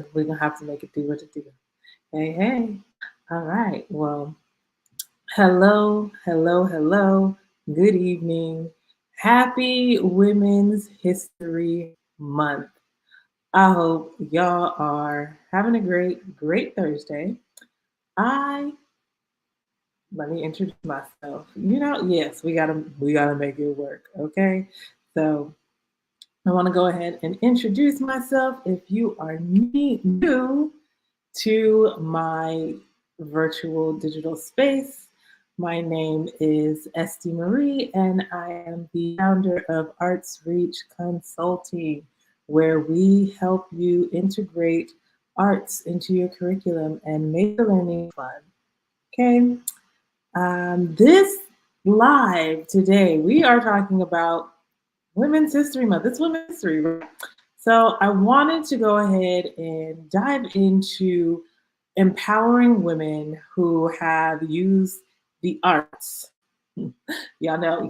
to make it do what it do. Hey, hey. All right. Well, hello, hello, hello. Good evening. Happy Women's History Month. I hope y'all are having a great Thursday. I Let me introduce myself. Yes, we gotta make it work. Okay. So I want to go ahead and introduce myself. If you are new to my virtual digital space, my name is Esty Marie, and I am the founder of Arts Reach Consulting, where we help you integrate arts into your curriculum and make the learning fun. Okay. This live today, we are talking about Women's History Month. It's Women's History, right? So I wanted to go ahead and dive into empowering women who have used the arts. Y'all know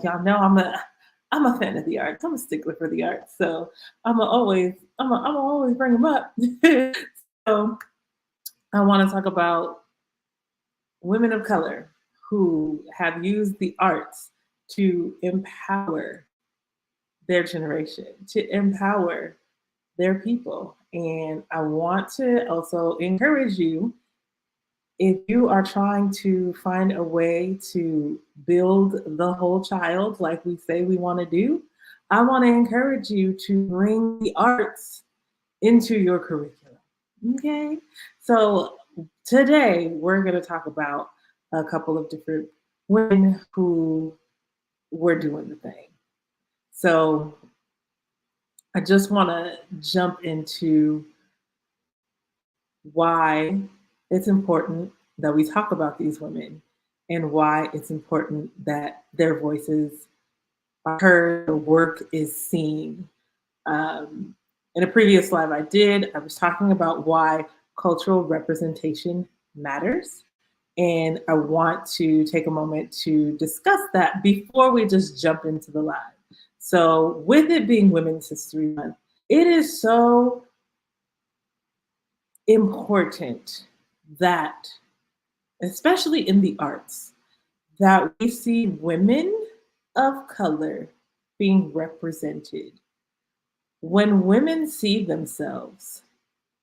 I'm a fan of the arts. I'm a stickler for the arts. So I'm always bring them up. So I want to talk about women of color who have used the arts to empower their generation, to empower their people. And I want to also encourage you, if you are trying to find a way to build the whole child like we say we want to do, I want to encourage you to bring the arts into your curriculum. Okay? So today we're going to talk about a couple of different women who were doing the thing. So I just want to jump into why it's important that we talk about these women and why it's important that their voices are heard, their work is seen. Um, in a previous live I was talking about why cultural representation matters. And I want to take a moment to discuss that before we just jump into the live. So, with it being Women's History Month, it is so important that, especially in the arts, that we see women of color being represented. When women see themselves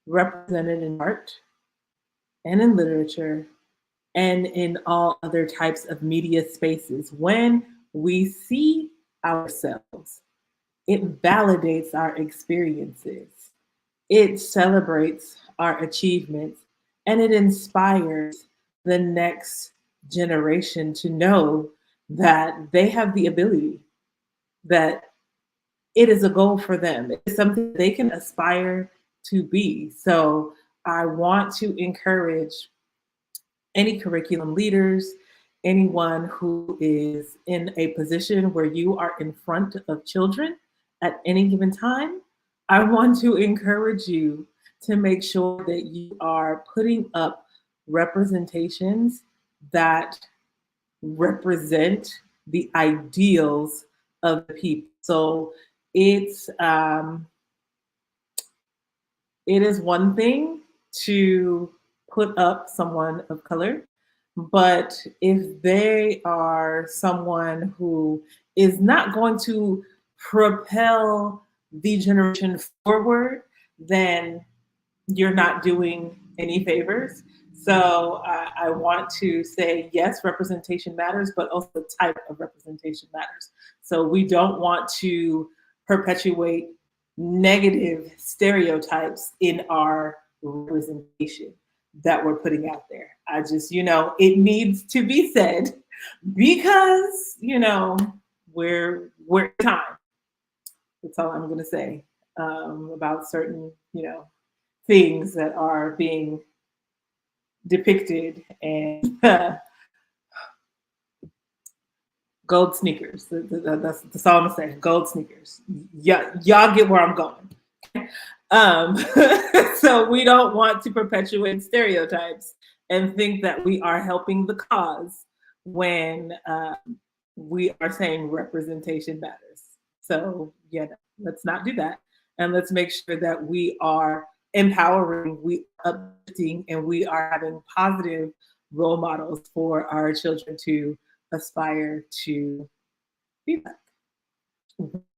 represented in art and in literature and in all other types of media spaces, when we see ourselves, it validates our experiences, it celebrates our achievements, and it inspires the next generation to know that they have the ability, that it is a goal for them. It's something they can aspire to be. So I want to encourage any curriculum leaders, anyone who is in a position where you are in front of children at any given time. I want to encourage you to make sure that you are putting up representations that represent the ideals of the people. So it's it is one thing to put up someone of color, but if they are someone who is not going to propel the generation forward, then you're not doing any favors. So I want to say, yes, representation matters, but also the type of representation matters. So we don't want to perpetuate negative stereotypes in our representation that we're putting out there. I just, it needs to be said because, we're time. That's all I'm going to say about certain, things that are being depicted, and gold sneakers. That's all I'm gonna say. Gold sneakers. Yeah, y'all get where I'm going. Um, so we don't want to perpetuate stereotypes and think that we are helping the cause when we are saying representation matters. So yeah, let's not do that, and let's make sure that we are empowering, we are uplifting, and we are having positive role models for our children to aspire to be like.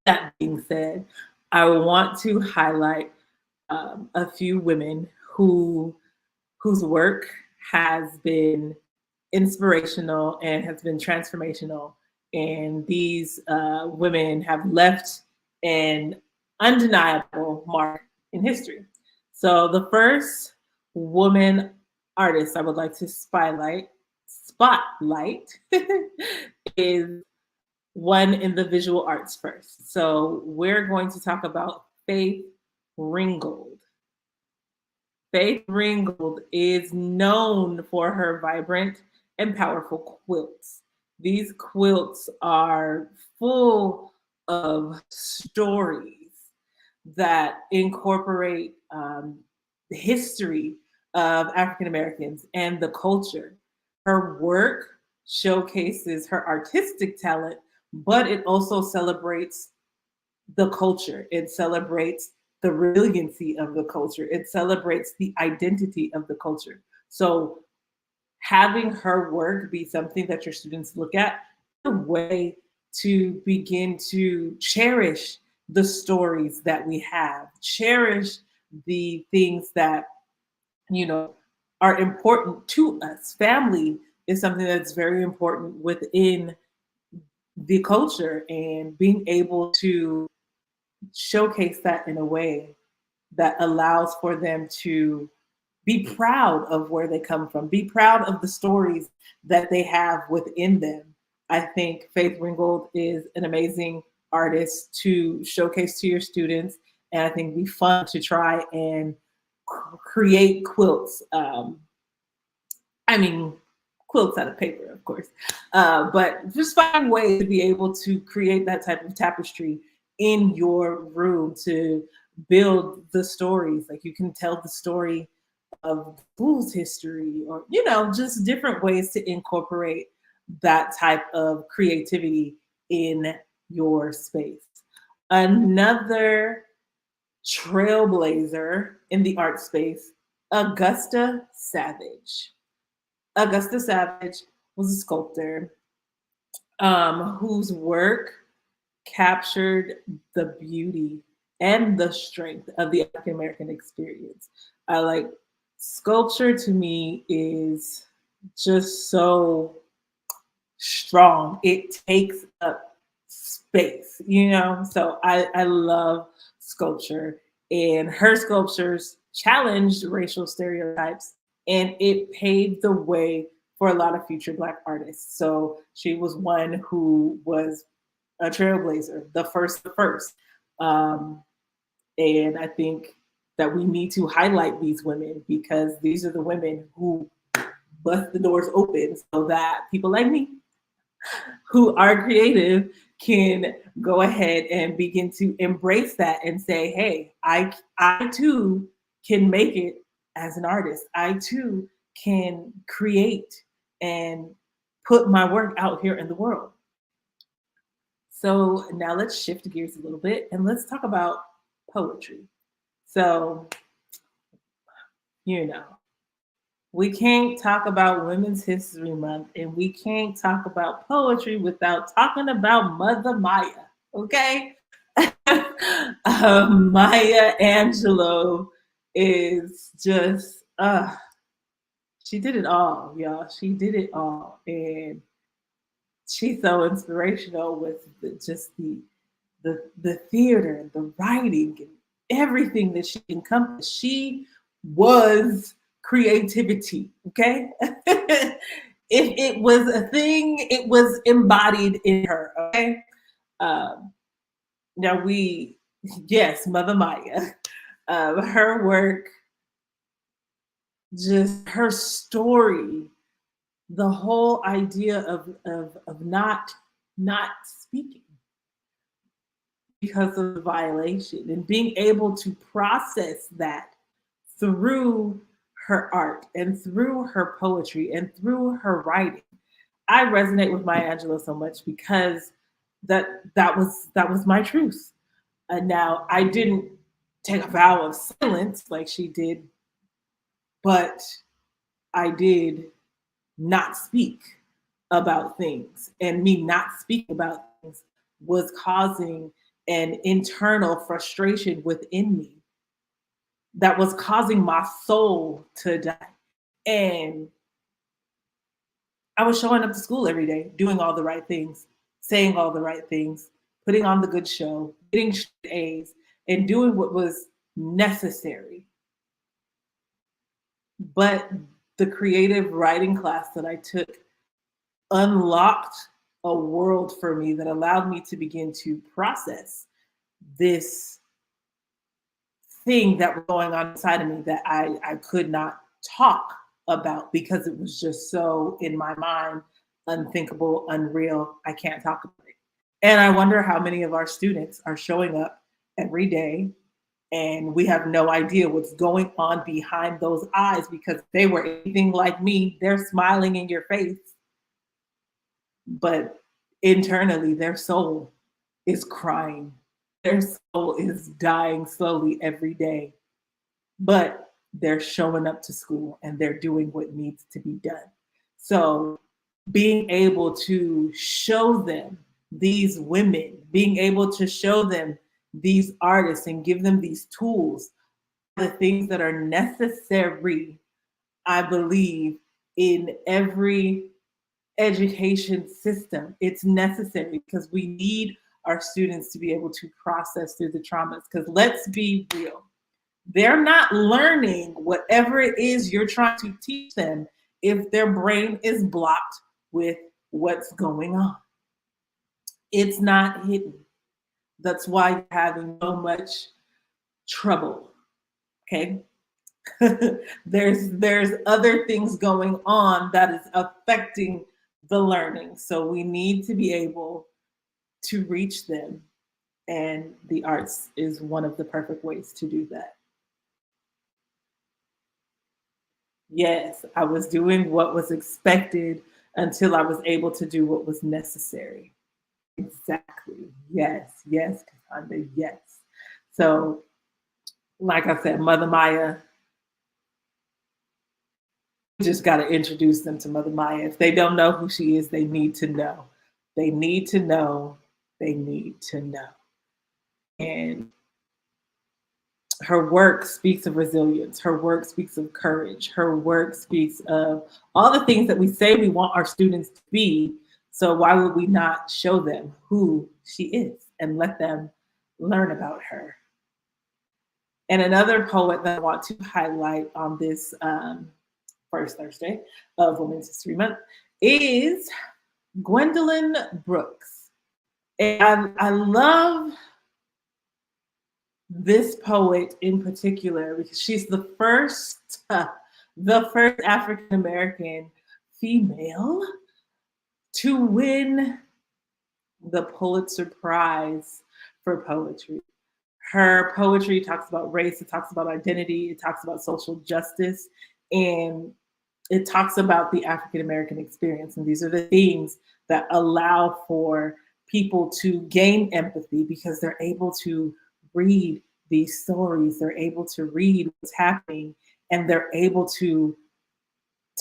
That being said, I want to highlight a few women whose work has been inspirational and has been transformational. And these women have left an undeniable mark in history. So the first woman artist I would like to spotlight is one in the visual arts first. So we're going to talk about Faith Ringgold. Faith Ringgold is known for her vibrant and powerful quilts. These quilts are full of stories that incorporate the history of African Americans and the culture. Her work showcases her artistic talent, but it also celebrates the culture. It celebrates the resiliency of the culture. It celebrates the identity of the culture. So having her work be something that your students look at, a way to begin to cherish the stories that we have, cherish the things that, you know, are important to us. Family is something that's very important within the culture, and being able to showcase that in a way that allows for them to be proud of where they come from, be proud of the stories that they have within them. I think Faith Ringgold is an amazing artist to showcase to your students, and I think it'd be fun to try and create quilts. I mean, quilts out of paper, of course, but just find ways to be able to create that type of tapestry in your room to build the stories. Like you can tell the story of school's history, or just different ways to incorporate that type of creativity in your space. Another trailblazer in the art space, Augusta Savage. Augusta Savage was a sculptor whose work captured the beauty and the strength of the African American experience. I like sculpture, to me, is just so strong. It takes up space, So I love sculpture, and her sculptures challenged racial stereotypes, and it paved the way for a lot of future Black artists. So she was one who was a trailblazer, the first. And I think that we need to highlight these women, because these are the women who bust the doors open so that people like me who are creative can go ahead and begin to embrace that and say, hey, I too can make it as an artist. I too can create and put my work out here in the world. So now let's shift gears a little bit and let's talk about poetry. So, we can't talk about Women's History Month and we can't talk about poetry without talking about Mother Maya, okay? Maya Angelou is just, she did it all, y'all. She did it all. And she's so inspirational with the theater, the writing, and everything that she encompassed. She was creativity, okay? If it was a thing, it was embodied in her, okay? Now yes, Mother Maya, her work, just her story, the whole idea of not speaking because of the violation, and being able to process that through her art and through her poetry and through her writing. I resonate with Maya Angelou so much because that was my truth. And now I didn't take a vow of silence like she did, but I did not speak about things. And me not speaking about things was causing an internal frustration within me that was causing my soul to die. And I was showing up to school every day, doing all the right things, saying all the right things, putting on the good show, getting A's, and doing what was necessary. But the creative writing class that I took unlocked a world for me that allowed me to begin to process this thing that was going on inside of me that I could not talk about because it was just so in my mind, unthinkable, unreal. I can't talk about it. And I wonder how many of our students are showing up every day and we have no idea what's going on behind those eyes because if they were anything like me, they're smiling in your face. But internally, their soul is crying. Their soul is dying slowly every day. But they're showing up to school and they're doing what needs to be done. So being able to show them these women, being able to show them these artists and give them these tools, the things that are necessary, I believe, in every education system. It's necessary because we need our students to be able to process through the traumas. Because let's be real, they're not learning whatever it is you're trying to teach them if their brain is blocked with what's going on. It's not hidden. That's why you're having so much trouble. Okay. there's other things going on that is affecting the learning. So we need to be able to reach them. And the arts is one of the perfect ways to do that. Yes, I was doing what was expected until I was able to do what was necessary. Exactly. Yes, yes, Cassandra, yes. So, like I said, Mother Maya, we just got to introduce them to Mother Maya. If they don't know who she is, they need to know. They need to know. They need to know. And her work speaks of resilience. Her work speaks of courage. Her work speaks of all the things that we say we want our students to be. So why would we not show them who she is and let them learn about her? And another poet that I want to highlight on this first Thursday of Women's History Month is Gwendolyn Brooks. And I love this poet in particular because she's the first African American female to win the Pulitzer Prize for poetry. Her poetry talks about race, it talks about identity, it talks about social justice, and it talks about the African American experience. And these are the things that allow for people to gain empathy because they're able to read these stories, they're able to read what's happening, and they're able to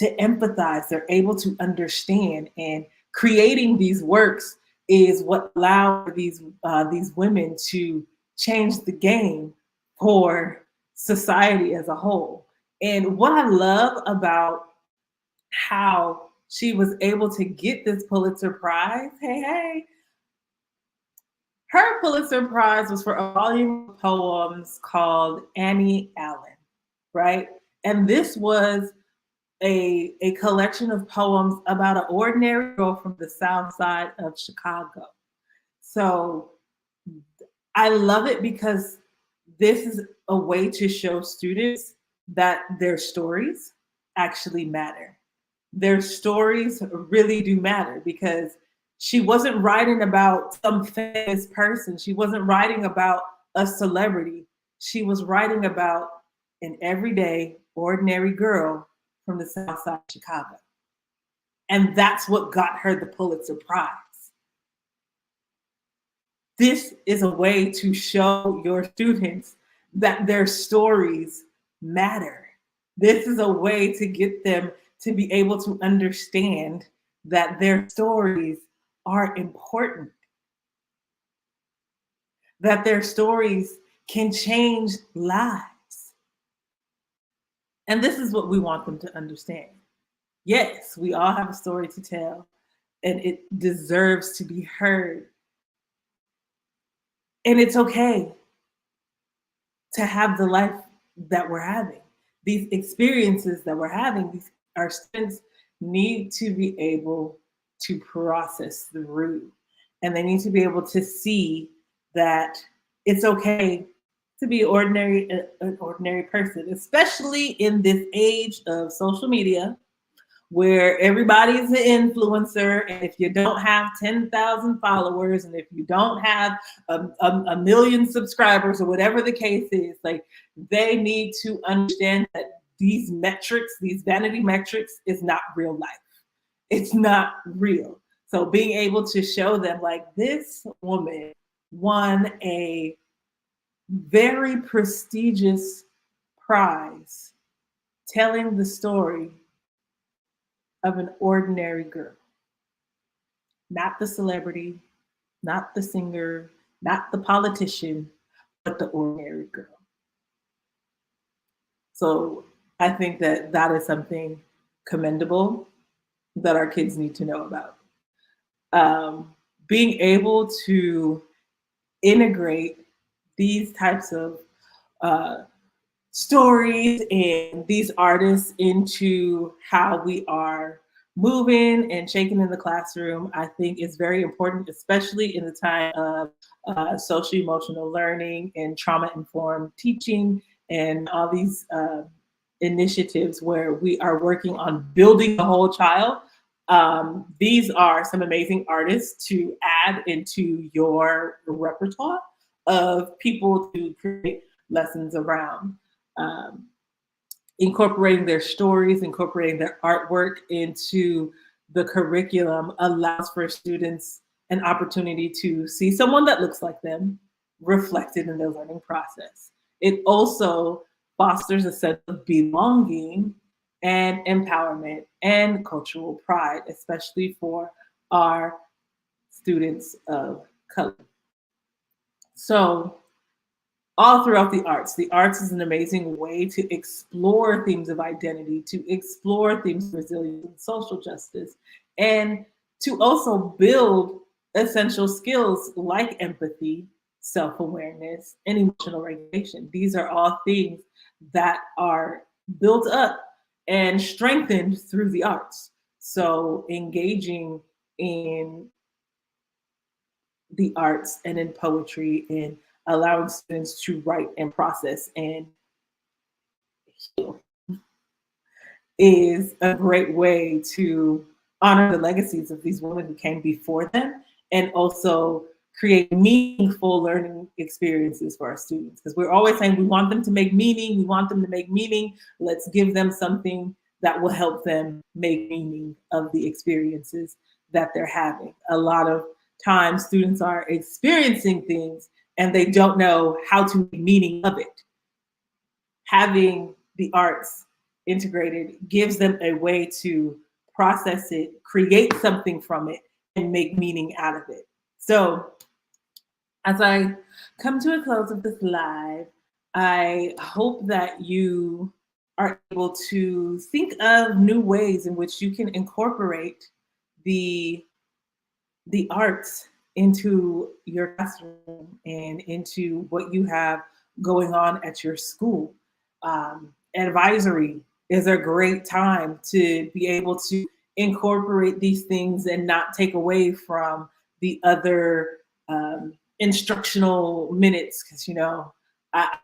empathize, they're able to understand. And creating these works is what allowed these women to change the game for society as a whole. And what I love about how she was able to get this Pulitzer Prize, her Pulitzer Prize was for a volume of poems called Annie Allen, right? And this was a collection of poems about an ordinary girl from the South Side of Chicago. So I love it because this is a way to show students that their stories actually matter. Their stories really do matter because she wasn't writing about some famous person. She wasn't writing about a celebrity. She was writing about an everyday, ordinary girl from the South Side of Chicago. And that's what got her the Pulitzer Prize. This is a way to show your students that their stories matter. This is a way to get them to be able to understand that their stories are important, that their stories can change lives. And this is what we want them to understand. Yes, we all have a story to tell, and it deserves to be heard. And it's okay to have the life that we're having. These experiences that we're having, our students need to be able to process through. And they need to be able to see that it's okay to be an ordinary person, especially in this age of social media where everybody's an influencer. And if you don't have 10,000 followers, and if you don't have a million subscribers, or whatever the case is, like, they need to understand that these metrics, these vanity metrics, is not real life. It's not real. So being able to show them, like, this woman won a very prestigious prize telling the story of an ordinary girl, not the celebrity, not the singer, not the politician, but the ordinary girl. So I think that that is something commendable that our kids need to know about. Being able to integrate these types of uh, stories and these artists into how we are moving and shaking in the classroom, I think is very important, especially in the time of social emotional learning and trauma informed teaching and all these initiatives where we are working on building the whole child. These are some amazing artists to add into your repertoire of people to create lessons around. Um, Incorporating their stories, incorporating their artwork into the curriculum allows for students an opportunity to see someone that looks like them reflected in their learning process. It also fosters a sense of belonging and empowerment and cultural pride, especially for our students of color. So all throughout the arts. The arts is an amazing way to explore themes of identity, to explore themes of resilience and social justice, and to also build essential skills like empathy, self-awareness, and emotional regulation. These are all things that are built up and strengthened through the arts. So engaging in the arts and in poetry and allowing students to write and process and heal is a great way to honor the legacies of these women who came before them and also create meaningful learning experiences for our students. Because we're always saying we want them to make meaning, we want them to make meaning. Let's give them something that will help them make meaning of the experiences that they're having. A lot of times students are experiencing things and they don't know how to make meaning of it. Having the arts integrated gives them a way to process it, create something from it, and make meaning out of it. So as I come to a close of this live, I hope that you are able to think of new ways in which you can incorporate the arts into your classroom and into what you have going on at your school. Advisory is a great time to be able to incorporate these things and not take away from the other instructional minutes. Because,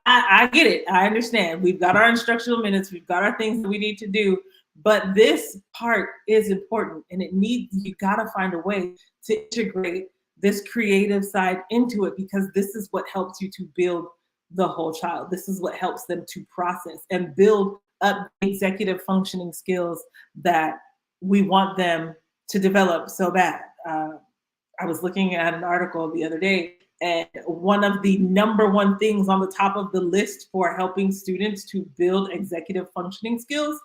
I get it. I understand. We've got our instructional minutes. We've got our things that we need to do. But this part is important, and you got to find a way to integrate this creative side into it, because this is what helps you to build the whole child. This is what helps them to process and build up executive functioning skills that we want them to develop so bad. I was looking at an article the other day, And one of the number one things on the top of the list for helping students to build executive functioning skills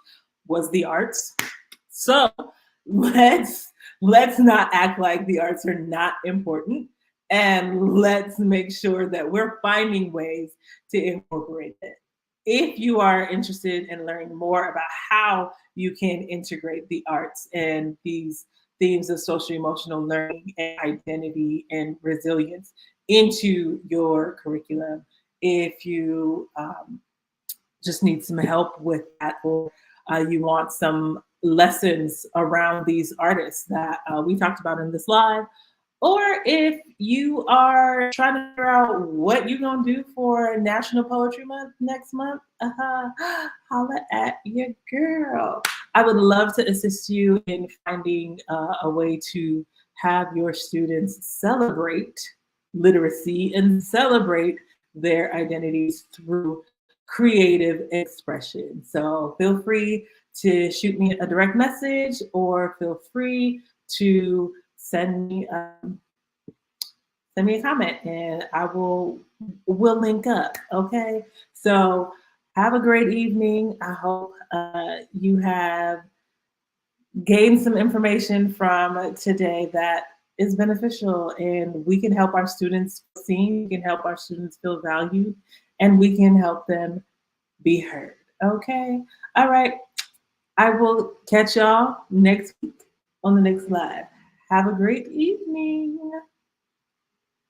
was the arts. So let's not act like the arts are not important, and let's make sure that we're finding ways to incorporate it. If you are interested in learning more about how you can integrate the arts and these themes of social emotional learning and identity and resilience into your curriculum, if you just need some help with that, or you want some lessons around these artists that we talked about in this live, or if you are trying to figure out what you're going to do for National Poetry Month next month, holla at your girl. I would love to assist you in finding a way to have your students celebrate literacy and celebrate their identities through creative expression. So feel free to shoot me a direct message, or feel free to send me a comment, and we'll link up. Okay. So have a great evening. I hope you have gained some information from today that is beneficial, and we can help our students feel seen, we can help our students feel valued, and we can help them be heard. Okay. All right. I will catch y'all next week on the next live. Have a great evening.